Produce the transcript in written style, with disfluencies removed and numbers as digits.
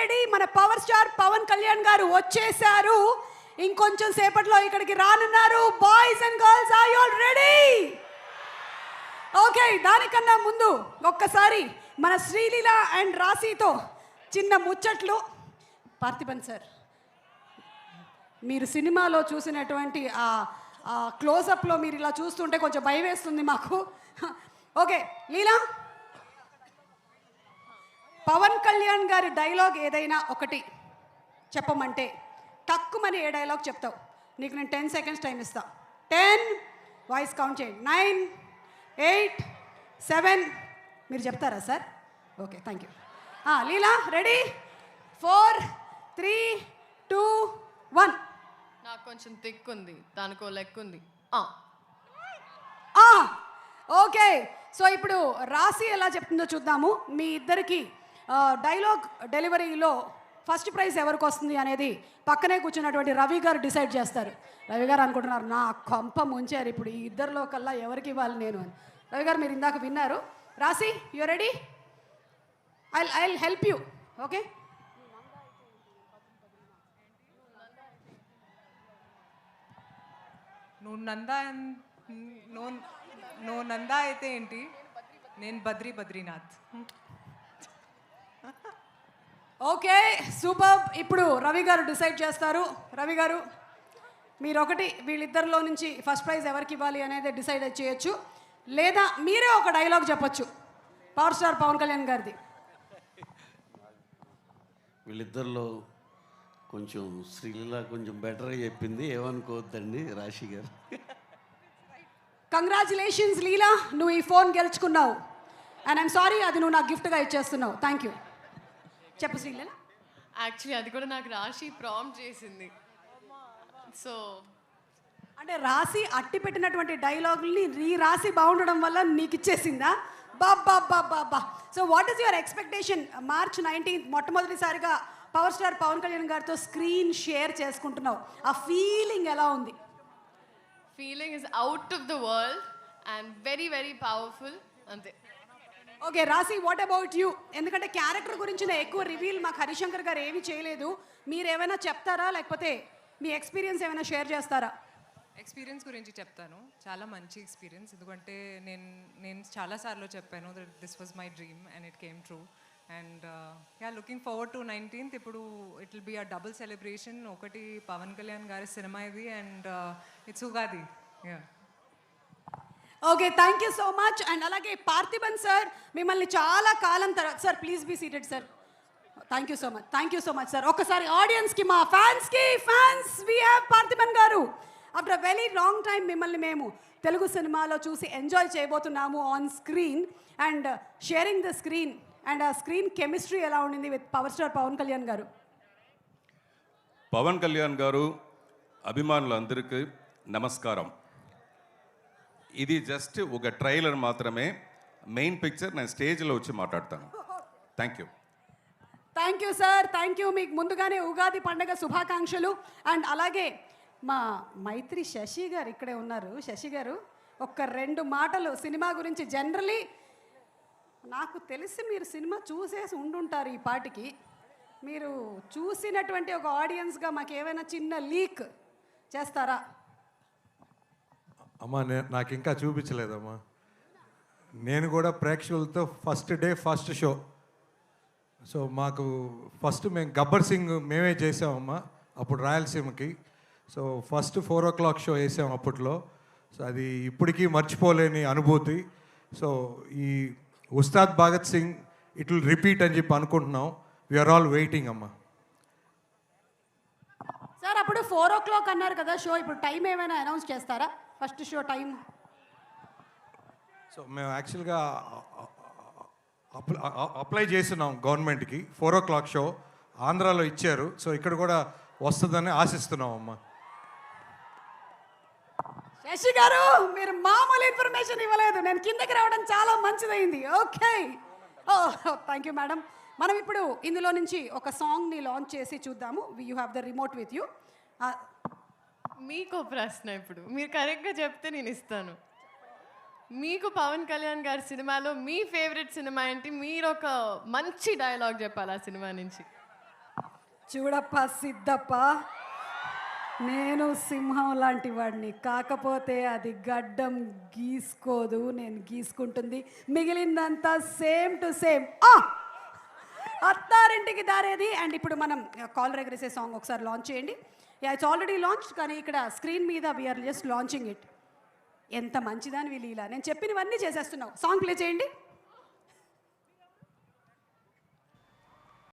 Ready? మన power star Pawan Kalyan గారు వచ్చేసారు. ఇంకొంచెం సేపట్లో ఇక్కడికి రానున్నారు. Boys and girls, are you all ready? Okay, దానికన్నా ముందు ఒక్కసారి మన శ్రీలీల అండ్ రాశితో చిన్న ముచ్చట్లు. పార్థిబన్ సార్, మీరు సినిమాలో చూసినటువంటి ఆ క్లోజప్లో మీరు ఇలా చూస్తుంటే కొంచెం భయం వేస్తుంది మాకు. ఓకే లీలా, పవన్ కళ్యాణ్ గారి డైలాగ్ ఏదైనా ఒకటి చెప్పమంటే తక్కువని ఏ డైలాగ్ చెప్తావు? నీకు నేను 10 seconds టైం ఇస్తా. 10, వాయిస్ కౌంట్ చేయండి. 9, 8, 7. మీరు చెప్తారా sir? Okay, thank you. Leela ready? 4, 3, 2, 1. నాకు కొంచెం తిక్కుంది, దానికో లెక్కుంది. ఓకే, సో ఇప్పుడు రాశి ఎలా చెప్తుందో చూద్దాము. మీ ఇద్దరికి డైలాగ్ డెలివరీలో ఫస్ట్ ప్రైజ్ ఎవరికి వస్తుంది అనేది పక్కనే కూర్చున్నటువంటి రవి గారు డిసైడ్ చేస్తారు. రవి గారు అనుకుంటున్నారు, నా కొంప ముంచారు ఇప్పుడు ఈ ఇద్దరిలో కల్లా ఎవరికి ఇవ్వాలి నేను అని. రవి గారు, మీరు ఇందాక విన్నారు. రాశి, you ready? I help you. Okay, నువ్వు నందా అయితే ఏంటి, నేను బద్రీనాథ్. Okay, super. ఇప్పుడు రవి గారు డిసైడ్ చేస్తారు. రవి గారు, మీరు ఒకటి వీళ్ళిద్దరిలో నుంచి ఫస్ట్ ప్రైజ్ ఎవరికి ఇవ్వాలి అనేది డిసైడ్ చేయొచ్చు, లేదా మీరే ఒక డైలాగ్ చెప్పొచ్చు పవర్ స్టార్ పవన్ కళ్యాణ్ గారిది. వీళ్ళిద్దరిలో కొంచెం శ్రీలీల కొంచెం బెటర్గా చెప్పింది, ఏమనుకోవద్దండి రాశి గారు. కంగ్రాచులేషన్స్ లీలా, నువ్వు ఈ ఫోన్ గెలుచుకున్నావు. అండ్ ఐమ్ సారీ, అది నువ్వు నాకు గిఫ్ట్గా ఇచ్చేస్తున్నావు. Thank you. చెప్పు శ్రీలీల. యాక్చువల్లీ అది కూడా నాకు రాశి ప్రాంప్ట్ చేసింది. సో అంటే రాశి అట్టి పెట్టినటువంటి డైలాగుల్ని రాశి బాగుండడం వల్ల నీకు ఇచ్చేసిందా? బాబా. So what is your expectation? March 19th మొట్టమొదటిసారిగా పవర్ స్టార్ పవన్ కళ్యాణ్ గారితో స్క్రీన్ షేర్ చేసుకుంటున్నావు. ఆ ఫీలింగ్ ఎలా ఉంది? Feeling is out of the world and very very powerful, అంతే. ఓకే రాశి, వాట్ అబౌట్ యూ? ఎందుకంటే క్యారెక్టర్ గురించిన ఎక్కువ రివీల్ మాకు హరిశంకర్ గారు ఏమీ చేయలేదు. మీరు ఏమైనా చెప్తారా, లేకపోతే మీ ఎక్స్పీరియన్స్ ఏమైనా షేర్ చేస్తారా? ఎక్స్పీరియన్స్ గురించి చెప్తాను. చాలా మంచి ఎక్స్పీరియన్స్, ఎందుకంటే నేను చాలాసార్లు చెప్పాను this was my dream and it came true. And looking forward to 19th. ఇప్పుడు it will be a double celebration. ఒకటి పవన్ కళ్యాణ్ గారి సినిమా ఇది, and it's Ugadi. Okay, thank you so much. And అలాగే పార్థిబన్ సార్, మిమ్మల్ని చాలా కాలం తర్వాత, sir please be seated sir. Thank you so much sir. ఒక్కసారి ఆడియన్స్కి, మా ఫ్యాన్స్ వీ హ్యావ్ పార్థిబన్ గారు. After a very long time మిమ్మల్ని మేము తెలుగు సినిమాలో చూసి ఎంజాయ్ చేయబోతున్నాము on screen and sharing the screen. And ఆ స్క్రీన్ కెమిస్ట్రీ ఎలా ఉండింది with power star Pawan Kalyan గారు? పవన్ కళ్యాణ్ గారు, అభిమానులందరికీ నమస్కారం. ఇది జస్ట్ ఒక ట్రైలర్ మాత్రమే. మెయిన్ పిక్చర్ నేను స్టేజ్లో వచ్చి మాట్లాడతాను. Thank you sir, thank you. మీకు ముందుగానే ఉగాది పండుగ శుభాకాంక్షలు. అండ్ అలాగే మా మైత్రి శశి గారు ఇక్కడే ఉన్నారు. శశి గారు, ఒక్క 2 మాటలు సినిమా గురించి. జనరలీ నాకు తెలిసి మీరు సినిమా చూసేసి ఉండుంటారు ఈ పాటికి. మీరు చూసినటువంటి ఒక ఆడియన్స్గా మాకు ఏమైనా చిన్న లీక్ చేస్తారా? అమ్మా, నాకు ఇంకా చూపించలేదమ్మా. నేను కూడా ప్రేక్షకులతో first day first show. So మాకు మేము గబ్బర్ సింగ్ మేమే చేసామమ్మా అప్పుడు రాయలసీమకి. సో ఫస్ట్ 4 o'clock షో వేసాం అప్పట్లో. సో అది ఇప్పటికీ మర్చిపోలేని అనుభూతి. సో ఈ Ustad Bhagat Singh it will repeat అని చెప్పి అనుకుంటున్నాం. వీఆర్ ఆల్ వెయిటింగ్ అమ్మా. సార్ అప్పుడు 4 o'clock అన్నారు కదా షో, ఇప్పుడు టైం ఏమైనా అనౌన్స్ చేస్తారా? First show time. సో మేము యాక్చువల్గా అప్లై చేస్తున్నాం గవర్నమెంట్కి. 4 o'clock షో ఆంధ్రాలో ఇచ్చారు. సో ఇక్కడ కూడా వస్తుందని ఆశిస్తున్నాం అమ్మా. శశి గారు, మీరు మామూలు ఇన్ఫర్మేషన్ ఇవ్వలేదు. నేను కిందకి రావడం చాలా మంచిదైంది. Okay, thank you madam. మనం ఇప్పుడు ఇందులో నుంచి ఒక సాంగ్ని లాంచ్ చేసి చూద్దాము. You have the remote with you. మీకు ప్రశ్న, ఇప్పుడు మీరు కరెక్ట్గా చెప్తే నేను ఇస్తాను. మీకు పవన్ కళ్యాణ్ గారి సినిమాలో మీ ఫేవరెట్ సినిమా ఏంటి? మీరు ఒక మంచి డైలాగ్ చెప్పాలి ఆ సినిమా నుంచి. చూడప్ప సిద్ధప్ప, నేను సింహం లాంటి వాడిని, కాకపోతే అది గడ్డం గీసుకోదు, నేను గీసుకుంటుంది. మిగిలిందంతా same to same. Attarintiki Daredi. And ఇప్పుడు మనం కాలర్ ఎగరేసే సాంగ్ ఒకసారి లాంచ్ చేయండి. ఇట్స్ ఆల్రెడీ లాంచ్, కానీ ఇక్కడ స్క్రీన్ మీద వీఆర్ జస్ట్ లాంచింగ్ ఇట్. ఎంత మంచిదాని వీళ్ళు ఇలా నేను చెప్పినవన్నీ చేసేస్తున్నావు. సాంగ్ ప్లే చేయండి.